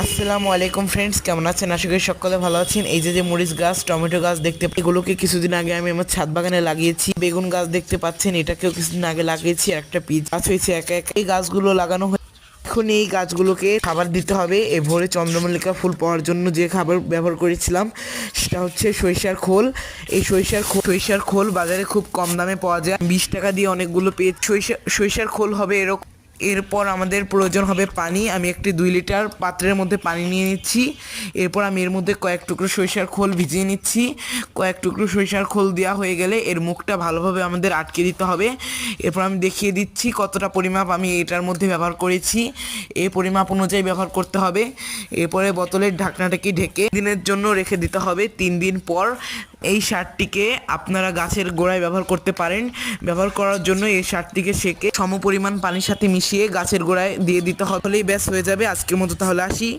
আসসালামু আলাইকুম ফ্রেন্ডস, কেমন আছেন? আশা করি সকলে ভালো আছেন। এই যে মরিচ গাছ, টমেটো গাছ দেখতে এগুলোকে কিছুদিন আগে আমি আমার ছাদ বাগানে লাগিয়েছি। বেগুন গাছ দেখতে পাচ্ছেন, এটাকেও কিছুদিন আগে লাগিয়েছি। একটা পিচ গাছ হয়েছে একা একা। এই গাছগুলো লাগানো হয়ে এখন এই গাছগুলোকে খাবার দিতে হবে। এ ভোরে চন্দ্রমল্লিকা ফুল পাওয়ার জন্য যে খাবার ব্যবহার করেছিলাম সেটা হচ্ছে সরিষার খোল। এই সরিষার খোল বাজারে খুব কম দামে পাওয়া যায়। 20 টাকা দিয়ে অনেকগুলো পেয়ে সরিষার খোল হবে এরকম। এরপর আমাদের প্রয়োজন হবে পানি। আমি একটি 2 লিটার পাত্রের মধ্যে পানি নিয়ে নিচ্ছি। এরপর আমি এর মধ্যে কয়েক টুকরো সরিষার খোল ভিজিয়ে নিচ্ছি। কয়েক টুকরো সরিষার খোল দেওয়া হয়ে গেলে এর মুখটা ভালোভাবে আমাদের আটকে দিতে হবে। এরপর আমি দেখিয়ে দিচ্ছি কতটা পরিমাপ আমি এটার মধ্যে ব্যবহার করেছি। এই পরিমাপ অনুযায়ী ব্যবহার করতে হবে। এরপরে বোতলের ঢাকনাটাকে ঢেকে দিনের জন্য রেখে দিতে হবে। 3 দিন পর এই সারটিকে আপনারা গাছের গোড়ায় ব্যবহার করতে পারেন। ব্যবহার করার জন্য এই সারটিকে সেকে সমপরিমাণ পানির সাথে মিশিয়ে গাছের গোড়ায় দিয়ে দিতে হবে। হলেই ব্যাস হয়ে যাবে। আজকের মতো তাহলে আসি।